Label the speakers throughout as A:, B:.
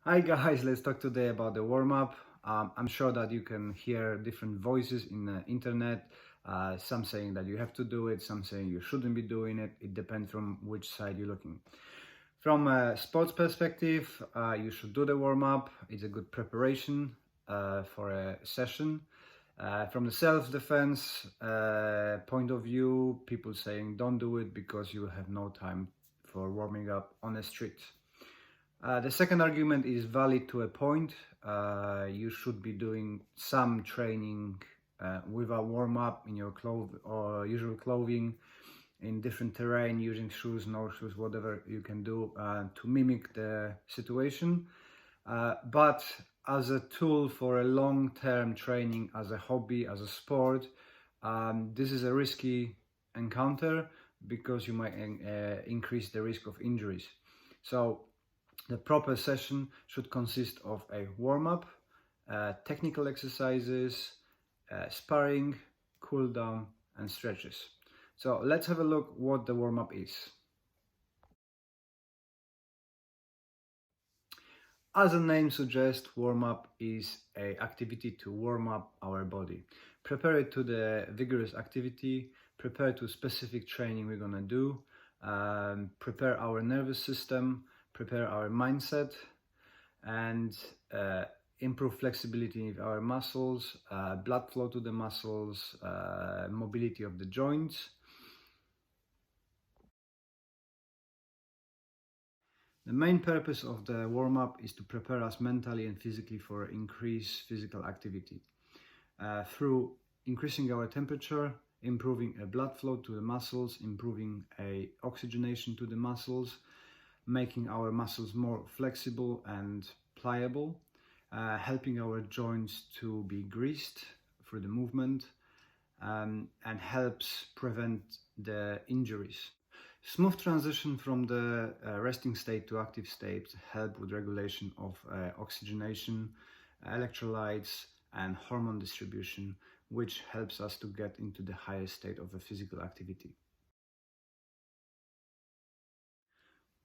A: Hi guys, let's talk today about the warm-up. I'm sure that you can hear different voices in the internet. Some saying that you have to do it, some saying you shouldn't be doing it. It depends from which side you're looking. From a sports perspective, you should do the warm-up. It's a good preparation for a session. From the self-defense point of view, people saying don't do it because you have no time for warming up on the street. The second argument is valid to a point. You should be doing some training with a warm up in your clothes or usual clothing in different terrain, using shoes, no shoes, whatever you can do to mimic the situation. But as a tool for a long term training, as a hobby, as a sport, this is a risky encounter because you might increase the risk of injuries. So the proper session should consist of a warm-up, technical exercises, sparring, cool down and stretches. So let's have a look what the warm-up is. As the name suggests, warm-up is an activity to warm up our body. Prepare it to the vigorous activity, prepare to specific training we're gonna do, prepare our nervous system, prepare our mindset, and improve flexibility of our muscles, blood flow to the muscles, mobility of the joints. The main purpose of the warm-up is to prepare us mentally and physically for increased physical activity through increasing our temperature, improving a blood flow to the muscles, improving a oxygenation to the muscles, making our muscles more flexible and pliable, helping our joints to be greased through the movement, and helps prevent the injuries. Smooth transition from the resting state to active state help with regulation of oxygenation, electrolytes, and hormone distribution, which helps us to get into the highest state of a physical activity.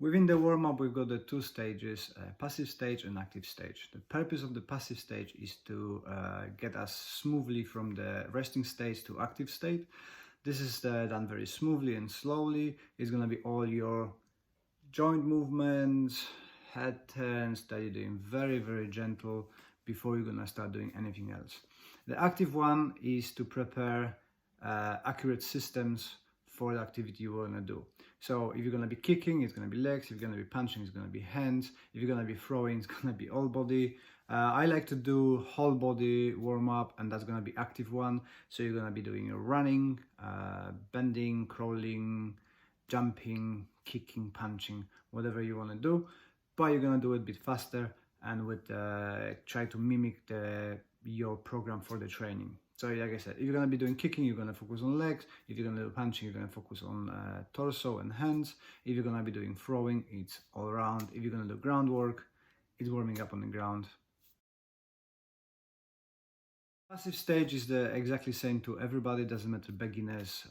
A: Within the warm-up, we've got the two stages, passive stage and active stage. The purpose of the passive stage is to get us smoothly from the resting stage to active state. This is done very smoothly and slowly. It's going to be all your joint movements, head turns that you're doing very, very gentle before you're going to start doing anything else. The active one is to prepare accurate systems for the activity you want to do. So if you're going to be kicking, it's going to be legs. If you're going to be punching, it's going to be hands. If you're going to be throwing, it's going to be all body. I like to do whole body warm up, and that's going to be active one. So you're going to be doing your running, bending, crawling, jumping, kicking, punching, whatever you want to do. But you're going to do it a bit faster and with try to mimic your program for the training. So like I said, if you're going to be doing kicking, you're going to focus on legs. If you're going to do punching, you're going to focus on torso and hands. If you're going to be doing throwing, it's all around. If you're going to do groundwork, it's warming up on the ground. Passive stage is the exactly same to everybody, doesn't matter beginners,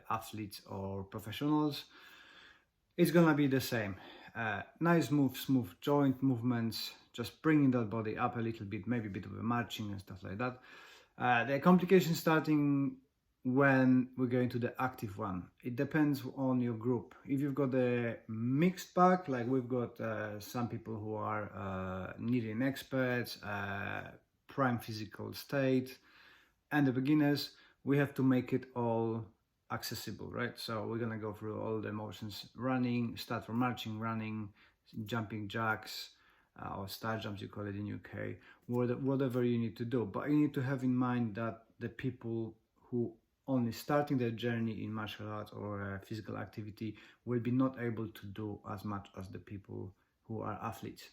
A: athletes or professionals. It's gonna be the same. Nice smooth joint movements, just bringing that body up a little bit, maybe a bit of a marching and stuff like that. The complication starting when we go into the active one. It depends on your group. If you've got a mixed bag, like we've got some people who are needing experts, prime physical state, and the beginners, we have to make it all accessible, right? So we're gonna go through all the motions: running, start from marching, running, jumping jacks, or star jumps you call it in UK, whatever you need to do. But you need to have in mind that the people who only starting their journey in martial arts or physical activity will be not able to do as much as the people who are athletes.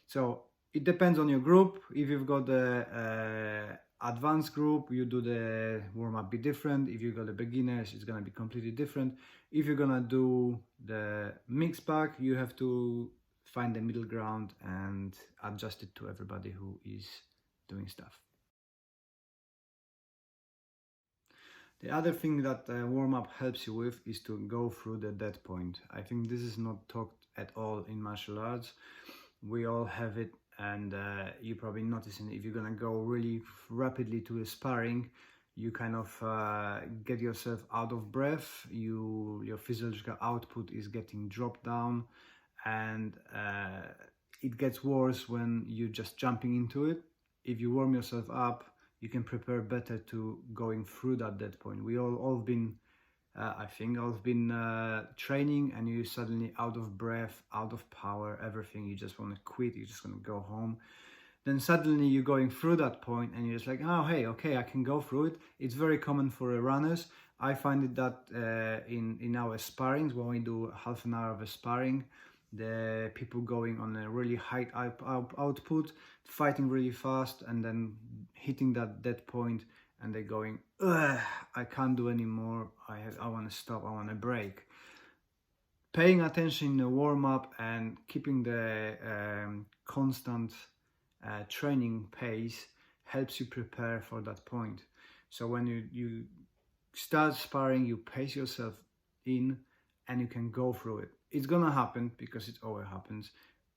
A: So it depends on your group. If you've got the advanced group, you do the warm-up be different. If you got the beginners, it's gonna be completely different. If you're gonna do the mixed bag, you have to find the middle ground and adjust it to everybody who is doing stuff. The other thing that warm-up helps you with is to go through the dead point. I think this is not talked at all in martial arts. We all have it, and you probably noticing if you're gonna go really rapidly to a sparring, you kind of get yourself out of breath. Your physiological output is getting dropped down, and it gets worse when you're just jumping into it. If you warm yourself up, you can prepare better to going through that dead point. We all been I think I've been training, and you're suddenly out of breath, out of power, everything. You just want to quit. You just want to go home. Then suddenly you're going through that point, and you're just like, oh, hey, okay, I can go through it. It's very common for runners. I find it that in our sparrings, when we do half an hour of a sparring, the people going on a really high output, fighting really fast, and then hitting that dead point, and they're going, ugh, I can't do anymore. I want to stop. I want to break. Paying attention in the warm up and keeping the constant training pace helps you prepare for that point. So when you start sparring, you pace yourself in, and you can go through it. It's gonna happen because it always happens,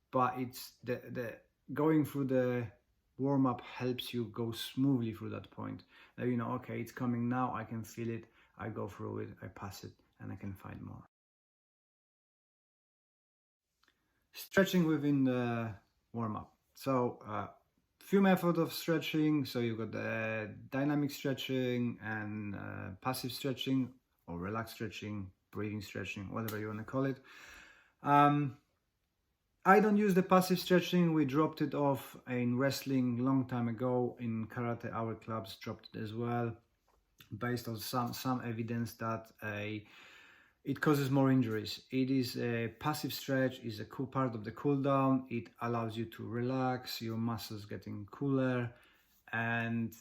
A: but it's the going through the warm up helps you go smoothly through that point. Now you know, okay, it's coming now. I can feel it. I go through it. I pass it, and I can find more. Stretching within the warm up. So few methods of stretching. So you've got the dynamic stretching and passive stretching, or relaxed stretching, breathing stretching, whatever you want to call it. I don't use the passive stretching. We dropped it off in wrestling long time ago. In karate, our clubs dropped it as well, based on some evidence that it causes more injuries. It is a passive stretch, is a cool part of the cool down. It allows you to relax, your muscles getting cooler, and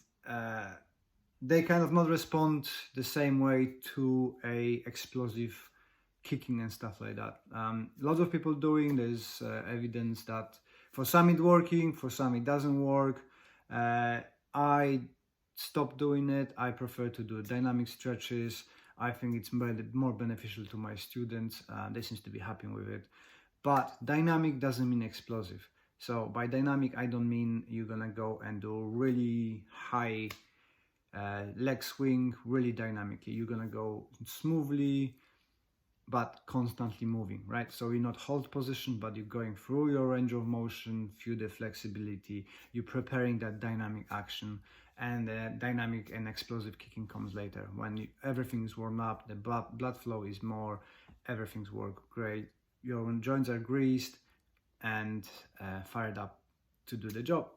A: they kind of not respond the same way to a explosive kicking and stuff like that. Lots of people doing, there's evidence that for some it's working, for some it doesn't work. I stopped doing it. I prefer to do dynamic stretches. I think it's more beneficial to my students. They seem to be happy with it. But dynamic doesn't mean explosive. So by dynamic, I don't mean you're gonna go and do really high leg swing really dynamically. You're gonna go smoothly but constantly moving, right? So you're not hold position, but you're going through your range of motion, through the flexibility, you're preparing that dynamic action, and dynamic and explosive kicking comes later. When everything's warmed up, the blood flow is more, everything's work great, your joints are greased and fired up to do the job.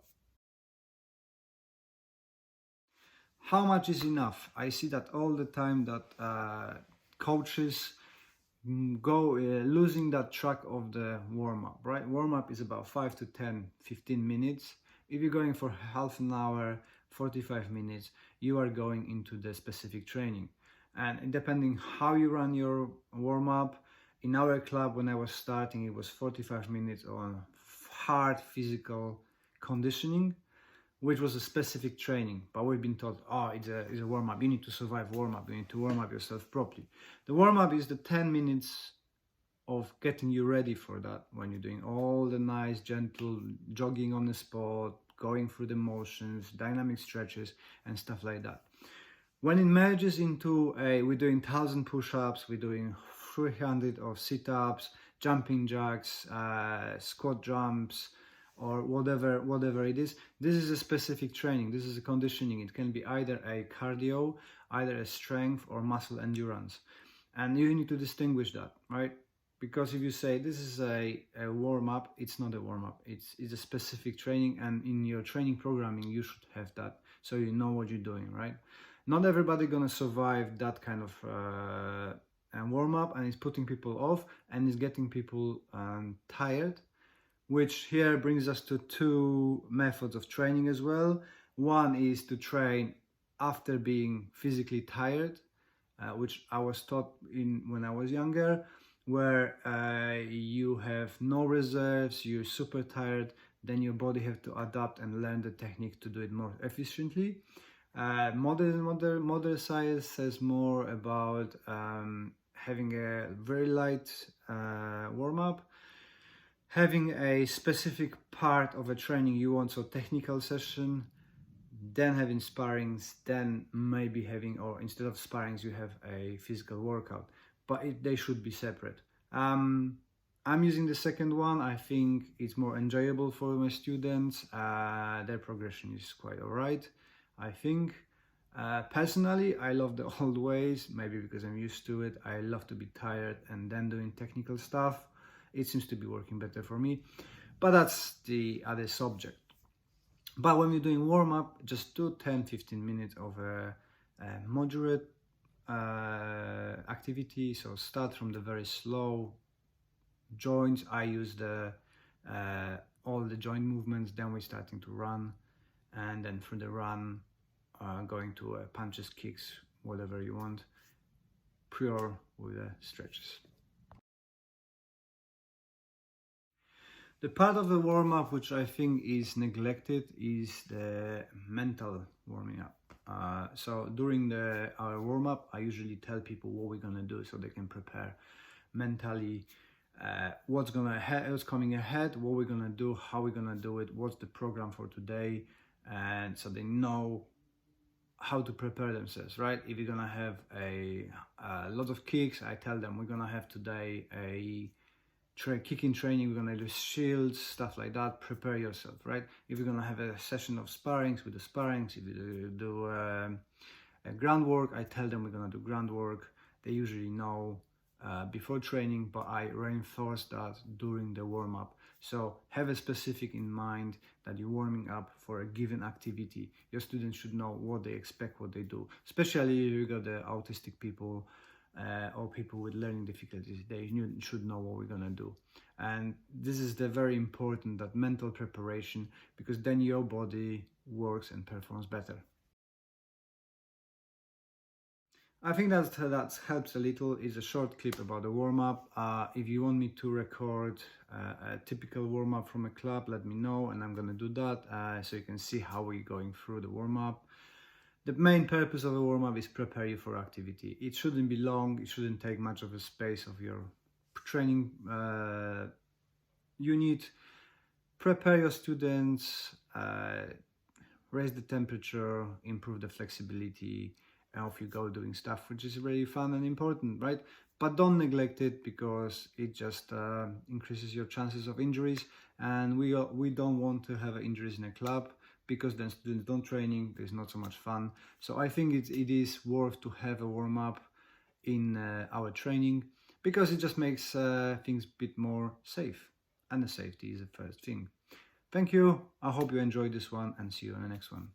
A: How much is enough? I see that all the time, that coaches go losing that track of the warm-up, right? Warm-up is about 5 to 10 15 minutes. If you're going for half an hour, 45 minutes, you are going into the specific training. And depending how you run your warm-up, in our club when I was starting, it was 45 minutes on hard physical conditioning, which was a specific training. But we've been told, oh, it's a warm-up. You need to survive warm-up. You need to warm up yourself properly. The warm-up is the 10 minutes of getting you ready for that, when you're doing all the nice, gentle jogging on the spot, going through the motions, dynamic stretches, and stuff like that. When it merges into we're doing 1,000 push-ups, we're doing 300 of sit-ups, jumping jacks, squat jumps, or whatever it is. This is a specific training. This is a conditioning. It can be either a cardio, either a strength or muscle endurance, and you need to distinguish that, right? Because if you say this is a warm-up, it's not a warm-up. It's a specific training, and in your training programming you should have that, so you know what you're doing, right? Not everybody gonna survive that kind of warm-up, and it's putting people off, and it's getting people tired, which here brings us to two methods of training as well. One is to train after being physically tired, which I was taught in when I was younger, where you have no reserves, you're super tired, then your body have to adapt and learn the technique to do it more efficiently. Modern science says more about having a very light warm-up, having a specific part of a training you want, so technical session, then having sparrings, then maybe having, or instead of sparrings you have a physical workout, but they should be separate. I'm using the second one. I think it's more enjoyable for my students. Their progression is quite all right, I think. Personally, I love the old ways, maybe because I'm used to it. I love to be tired and then doing technical stuff. It seems to be working better for me, but that's the other subject. But when you're doing warm-up, just do 10-15 minutes of a moderate activity. So start from the very slow joints. I use the all the joint movements, then we're starting to run, and then from the run going to punches, kicks, whatever you want, pure with stretches. The part of the warm-up which I think is neglected is the mental warming up. So during our warm-up, I usually tell people what we're gonna do so they can prepare mentally what's coming ahead, what we're gonna do, how we're gonna do it, what's the program for today, and so they know how to prepare themselves, right? If you're gonna have a lot of kicks, I tell them we're gonna have today a kicking training, we're gonna do shields, stuff like that. Prepare yourself, right? If you're gonna have a session of sparrings, with the sparrings. If you do groundwork, I tell them we're gonna do groundwork. They usually know before training, but I reinforce that during the warm-up. So have a specific in mind that you're warming up for a given activity. Your students should know what they expect, what they do, especially if you got the autistic people or people with learning difficulties. They should know what we're gonna do. And this is the very important, that mental preparation, because then your body works and performs better. I think that helps a little. It's a short clip about the warm-up. If you want me to record a typical warm-up from a club, let me know and I'm gonna do that so you can see how we're going through the warm-up. The main purpose of a warm-up is prepare you for activity. It shouldn't be long, it shouldn't take much of a space of your training unit. Prepare your students, raise the temperature, improve the flexibility, and off you go doing stuff which is really fun and important, right? But don't neglect it, because it just increases your chances of injuries, and we don't want to have injuries in a club, because then students don't training, there's not so much fun. So I think it is worth to have a warm-up in our training, because it just makes things a bit more safe, and the safety is the first thing. Thank you, I hope you enjoyed this one, and see you on the next one.